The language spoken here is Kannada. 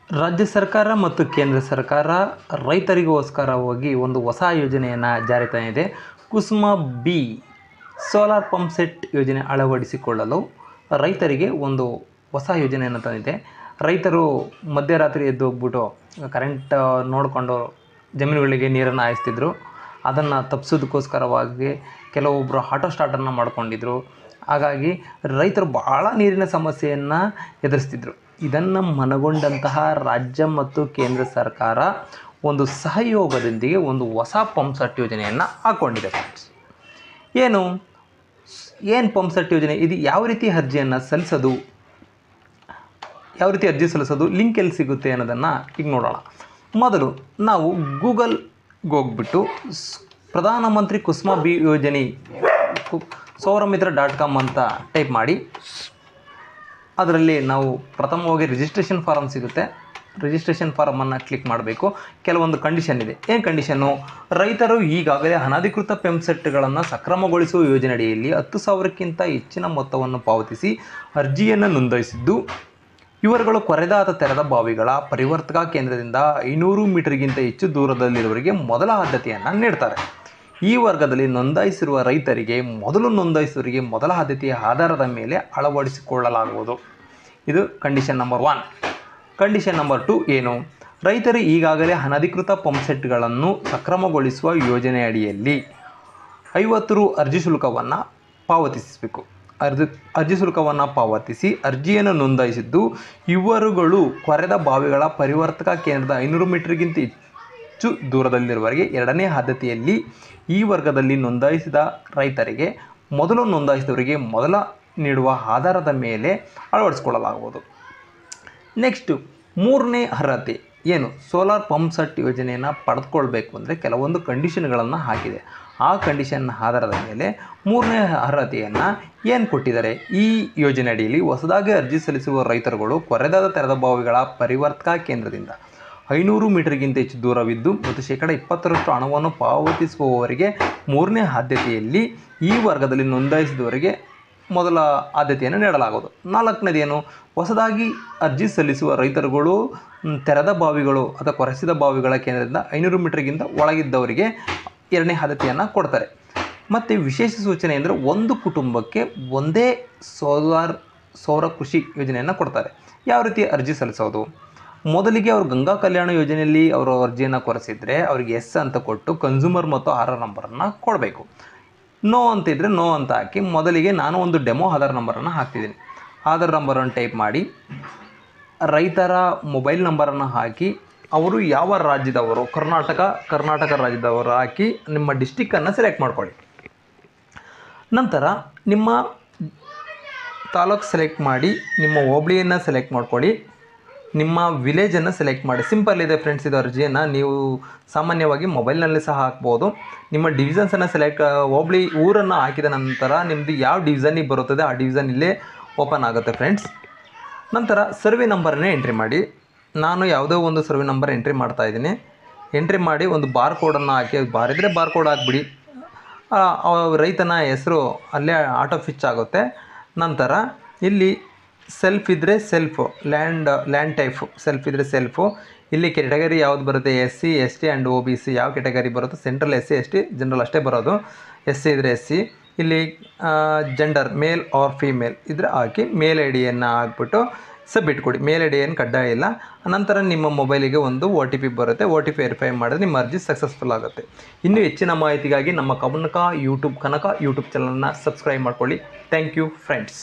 ರಾಜ್ಯ ಸರ್ಕಾರ ಮತ್ತು ಕೇಂದ್ರ ಸರ್ಕಾರ ರೈತರಿಗೋಸ್ಕರವಾಗಿ ಒಂದು ಹೊಸ ಯೋಜನೆಯನ್ನು ಜಾರಿ ತಂದಿದೆ. ಕುಸುಮ ಬಿ ಸೋಲಾರ್ ಪಂಪ್ ಸೆಟ್ ಯೋಜನೆ ಅಳವಡಿಸಿಕೊಳ್ಳಲು ರೈತರಿಗೆ ಒಂದು ಹೊಸ ಯೋಜನೆಯನ್ನು ತಂದಿದೆ. ರೈತರು ಮಧ್ಯರಾತ್ರಿ ಎದ್ದು ಹೋಗ್ಬಿಟ್ಟು ಕರೆಂಟ್ ನೋಡಿಕೊಂಡು ಜಮೀನುಗಳಿಗೆ ನೀರನ್ನು ಹಾಯಿಸ್ತಿದ್ರು. ಅದನ್ನು ತಪ್ಪಿಸೋದಕ್ಕೋಸ್ಕರವಾಗಿ ಕೆಲವೊಬ್ಬರು ಆಟೋ ಸ್ಟಾರ್ಟನ್ನು ಮಾಡ್ಕೊಂಡಿದ್ರು. ಹಾಗಾಗಿ ರೈತರು ಭಾಳ ನೀರಿನ ಸಮಸ್ಯೆಯನ್ನು ಎದುರಿಸ್ತಿದ್ರು. ಇದನ್ನು ಮನಗೊಂಡಂತಹ ರಾಜ್ಯ ಮತ್ತು ಕೇಂದ್ರ ಸರ್ಕಾರ ಒಂದು ಸಹಯೋಗದೊಂದಿಗೆ ಒಂದು ಹೊಸ ಪಂಪ್ ಸೆಟ್ ಯೋಜನೆಯನ್ನು ಹಾಕ್ಕೊಂಡಿದೆ ಫ್ರೆಂಡ್ಸ್. ಏನು ಪಂಪ್ ಸೆಟ್ ಯೋಜನೆ ಇದು? ಯಾವ ರೀತಿ ಅರ್ಜಿಯನ್ನು ಸಲ್ಲಿಸೋದು, ಅರ್ಜಿ ಸಲ್ಲಿಸೋದು, ಲಿಂಕ್ ಎಲ್ಲಿ ಸಿಗುತ್ತೆ ಅನ್ನೋದನ್ನು ಈಗ ನೋಡೋಣ. ಮೊದಲು ನಾವು ಗೂಗಲ್ಗೆ ಹೋಗ್ಬಿಟ್ಟು ಪ್ರಧಾನಮಂತ್ರಿ ಕುಸುಮ ಬಿ ಯೋಜನೆ ಸೌರಮಿತ್ರ.com ಅಂತ ಟೈಪ್ ಮಾಡಿ ಅದರಲ್ಲಿ ನಾವು ಪ್ರಥಮವಾಗಿ ರಿಜಿಸ್ಟ್ರೇಷನ್ ಫಾರಮ್ ಸಿಗುತ್ತೆ. ರಿಜಿಸ್ಟ್ರೇಷನ್ ಫಾರಮನ್ನು ಕ್ಲಿಕ್ ಮಾಡಬೇಕು. ಕೆಲವೊಂದು ಕಂಡೀಷನ್ ಇದೆ. ಏನು ಕಂಡೀಷನ್ನು? ರೈತರು ಈಗಾಗಲೇ ಅನಧಿಕೃತ ಪಂಪ್ ಸೆಟ್ಗಳನ್ನು ಸಕ್ರಮಗೊಳಿಸುವ ಯೋಜನೆಯಡಿಯಲ್ಲಿ 10,000ಕ್ಕಿಂತ ಹೆಚ್ಚಿನ ಮೊತ್ತವನ್ನು ಪಾವತಿಸಿ ಅರ್ಜಿಯನ್ನು ನೋಂದಾಯಿಸಿದ್ದು, ಇವರುಗಳು ಕೊರೆದಾದ ತೆರೆದ ಬಾವಿಗಳ ಪರಿವರ್ತಕಾ ಕೇಂದ್ರದಿಂದ 500 ಮೀಟರ್ಗಿಂತ ಹೆಚ್ಚು ದೂರದಲ್ಲಿರುವವರಿಗೆ ಮೊದಲ ಆದ್ಯತೆಯನ್ನು ನೀಡ್ತಾರೆ. ಈ ವರ್ಗದಲ್ಲಿ ನೋಂದಾಯಿಸಿರುವ ರೈತರಿಗೆ ಮೊದಲ ಆದ್ಯತೆಯ ಆಧಾರದ ಮೇಲೆ ಅಳವಡಿಸಿಕೊಳ್ಳಲಾಗುವುದು. ಇದು ಕಂಡೀಷನ್ ನಂಬರ್ 1. ಕಂಡೀಷನ್ ನಂಬರ್ 2 ಏನು? ರೈತರು ಈಗಾಗಲೇ ಅನಧಿಕೃತ ಪಂಪ್ ಸೆಟ್ಗಳನ್ನು ಸಕ್ರಮಗೊಳಿಸುವ ಯೋಜನೆಯಡಿಯಲ್ಲಿ 50 ರು ಅರ್ಜಿ ಶುಲ್ಕವನ್ನು ಪಾವತಿಸಬೇಕು. ಅರ್ಜಿ ಶುಲ್ಕವನ್ನು ಪಾವತಿಸಿ ಅರ್ಜಿಯನ್ನು ನೋಂದಾಯಿಸಿದ್ದು, ಇವರುಗಳು ಕೊರೆದ ಬಾವಿಗಳ ಪರಿವರ್ತಕಾ ಕೇಂದ್ರದ 500 ಮೀಟರ್ಗಿಂತ ಹೆಚ್ಚು ದೂರದಲ್ಲಿರುವವರೆಗೆ ಎರಡನೇ ಆದ್ಯತೆಯಲ್ಲಿ ಈ ವರ್ಗದಲ್ಲಿ ನೋಂದಾಯಿಸಿದ ರೈತರಿಗೆ ನೋಂದಾಯಿಸಿದವರಿಗೆ ಮೊದಲ ನೀಡುವ ಆಧಾರದ ಮೇಲೆ ಅಳವಡಿಸಿಕೊಳ್ಳಲಾಗುವುದು. ನೆಕ್ಸ್ಟು 3ನೇ ಅರ್ಹತೆ ಏನು? ಸೋಲಾರ್ ಪಂಪ್ ಸೆಟ್ ಯೋಜನೆಯನ್ನು ಪಡೆದುಕೊಳ್ಬೇಕು ಅಂದರೆ ಕೆಲವೊಂದು ಕಂಡೀಷನ್ಗಳನ್ನು ಹಾಕಿದೆ. ಆ ಕಂಡೀಷನ್ ಆಧಾರದ ಮೇಲೆ 3ನೇ ಅರ್ಹತೆಯನ್ನು ಏನು ಕೊಟ್ಟಿದ್ದಾರೆ? ಈ ಯೋಜನೆ ಅಡಿಯಲ್ಲಿ ಹೊಸದಾಗಿ ಅರ್ಜಿ ಸಲ್ಲಿಸುವ ರೈತರುಗಳು ಕೊರೆದಾದ ತೆರೆದ ಬಾವಿಗಳ ಪರಿವರ್ತಕಾ ಕೇಂದ್ರದಿಂದ 500 ಮೀಟರ್ಗಿಂತ ಹೆಚ್ಚು ದೂರವಿದ್ದು ಮತ್ತು ಶೇಕಡ 20ರಷ್ಟು ಹಣವನ್ನು ಪಾವತಿಸುವವರಿಗೆ 3ನೇ ಆದ್ಯತೆಯಲ್ಲಿ ಈ ವರ್ಗದಲ್ಲಿ ನೋಂದಾಯಿಸಿದವರಿಗೆ ಮೊದಲ ಆದ್ಯತೆಯನ್ನು ನೀಡಲಾಗುವುದು. 4ನೇದೇನು? ಹೊಸದಾಗಿ ಅರ್ಜಿ ಸಲ್ಲಿಸುವ ರೈತರುಗಳು ತೆರೆದ ಬಾವಿಗಳು ಅಥವಾ ಕೊರೆಸಿದ ಬಾವಿಗಳ ಕೇಂದ್ರದಿಂದ 500 ಮೀಟರ್ಗಿಂತ ಒಳಗಿದ್ದವರಿಗೆ 2ನೇ ಆದ್ಯತೆಯನ್ನು ಕೊಡ್ತಾರೆ. ಮತ್ತು ವಿಶೇಷ ಸೂಚನೆ ಅಂದರೆ ಒಂದು ಕುಟುಂಬಕ್ಕೆ ಒಂದೇ ಸೌರ ಕೃಷಿ ಯೋಜನೆಯನ್ನು ಕೊಡ್ತಾರೆ. ಯಾವ ರೀತಿ ಅರ್ಜಿ ಸಲ್ಲಿಸೋದು? ಮೊದಲಿಗೆ ಅವರು ಗಂಗಾ ಕಲ್ಯಾಣ ಯೋಜನೆಯಲ್ಲಿ ಅವರು ಅರ್ಜಿಯನ್ನು ಕೊರೆಸಿದರೆ ಅವರಿಗೆ ಎಸ್ ಅಂತ ಕೊಟ್ಟು ಕನ್ಸ್ಯೂಮರ್ ಮತ್ತು ಆಧಾರ್ ನಂಬರನ್ನು ಕೊಡಬೇಕು. ನೋ ಅಂತಿದ್ರೆ ನೋ ಅಂತ ಹಾಕಿ, ಮೊದಲಿಗೆ ನಾನು ಒಂದು ಡೆಮೋ ಆಧಾರ್ ನಂಬರನ್ನು ಹಾಕ್ತಿದ್ದೀನಿ. ಆಧಾರ್ ನಂಬರನ್ನು ಟೈಪ್ ಮಾಡಿ ರೈತರ ಮೊಬೈಲ್ ನಂಬರನ್ನು ಹಾಕಿ ಅವರು ಯಾವ ರಾಜ್ಯದವರು, ಕರ್ನಾಟಕ ರಾಜ್ಯದವರು ಹಾಕಿ ನಿಮ್ಮ ಡಿಸ್ಟಿಕ್ಕನ್ನು ಸೆಲೆಕ್ಟ್ ಮಾಡ್ಕೊಳ್ಳಿ. ನಂತರ ನಿಮ್ಮ ತಾಲೂಕು ಸೆಲೆಕ್ಟ್ ಮಾಡಿ, ನಿಮ್ಮ ಹೋಬಳಿಯನ್ನು ಸೆಲೆಕ್ಟ್ ಮಾಡ್ಕೊಳ್ಳಿ, ನಿಮ್ಮ ವಿಲೇಜನ್ನು ಸೆಲೆಕ್ಟ್ ಮಾಡಿ. ಸಿಂಪಲ್ ಇದೆ ಫ್ರೆಂಡ್ಸ್. ಇದು ಅರ್ಜಿಯನ್ನು ನೀವು ಸಾಮಾನ್ಯವಾಗಿ ಮೊಬೈಲ್ನಲ್ಲಿ ಸಹ ಹಾಕ್ಬೋದು. ನಿಮ್ಮ ಡಿವಿಷನ್ಸನ್ನು ಹೋಬಳಿ ಊರನ್ನು ಹಾಕಿದ ನಂತರ ನಿಮ್ಮದು ಯಾವ ಡಿವಿಷನ್ನಿಗೆ ಬರುತ್ತದೆ ಆ ಡಿವಿಷನ್ ಇಲ್ಲೇ ಓಪನ್ ಆಗುತ್ತೆ ಫ್ರೆಂಡ್ಸ್. ನಂತರ ಸರ್ವೆ ನಂಬರನ್ನೇ ಎಂಟ್ರಿ ಮಾಡಿ. ನಾನು ಯಾವುದೋ ಒಂದು ಸರ್ವೆ ನಂಬರ್ ಎಂಟ್ರಿ ಮಾಡ್ತಾಯಿದ್ದೀನಿ. ಎಂಟ್ರಿ ಮಾಡಿ ಒಂದು ಬಾರ್ ಕೋಡನ್ನು ಹಾಕಿ, ಬಾರಿದ್ರೆ ಬಾರ್ ಕೋಡ್ ಹಾಕ್ಬಿಡಿ. ರೈತನ ಹೆಸರು ಅಲ್ಲೇ ಆಟೋ ಫಿಚ್ ಆಗುತ್ತೆ. ನಂತರ ಇಲ್ಲಿ ಸೆಲ್ಫ್ ಇದ್ದರೆ ಸೆಲ್ಫು, ಲ್ಯಾಂಡ್ ಟೈಫು ಸೆಲ್ಫ್ ಇದ್ದರೆ ಸೆಲ್ಫು. ಇಲ್ಲಿ ಕೆಟಗರಿ ಯಾವುದು ಬರುತ್ತೆ? SC ST ಆ್ಯಂಡ್ OBC ಯಾವ ಕೆಟಗರಿ ಬರುತ್ತೋ, ಸೆಂಟ್ರಲ್ SC ST ಜನರಲ್ ಅಷ್ಟೇ ಬರೋದು. SC ಇದ್ದರೆ SC. ಇಲ್ಲಿ ಜೆಂಡರ್ ಮೇಲ್ ಆರ್ ಫೀಮೇಲ್ ಇದ್ದರೆ ಹಾಕಿ ಮೇಲ್ ಐಡಿಯನ್ನು ಹಾಕ್ಬಿಟ್ಟು ಸಬ್ಮಿಟ್ ಕೊಡಿ. ಮೇಲ್ ಐಡಿ ಏನು ಕಡ್ಡಾಯ ಇಲ್ಲ. ನಂತರ ನಿಮ್ಮ ಮೊಬೈಲಿಗೆ ಒಂದು OTP ಬರುತ್ತೆ. OTP ವೆರಿಫೈ ಮಾಡಿದ್ರೆ ನಿಮ್ಮ ಅರ್ಜಿ ಸಕ್ಸಸ್ಫುಲ್ ಆಗುತ್ತೆ. ಇನ್ನೂ ಹೆಚ್ಚಿನ ಮಾಹಿತಿಗಾಗಿ ನಮ್ಮ ಕನಕ ಯೂಟ್ಯೂಬ್ ಚಾನಲ್ನ ಸಬ್ಸ್ಕ್ರೈಬ್ ಮಾಡ್ಕೊಳ್ಳಿ. Thank you friends.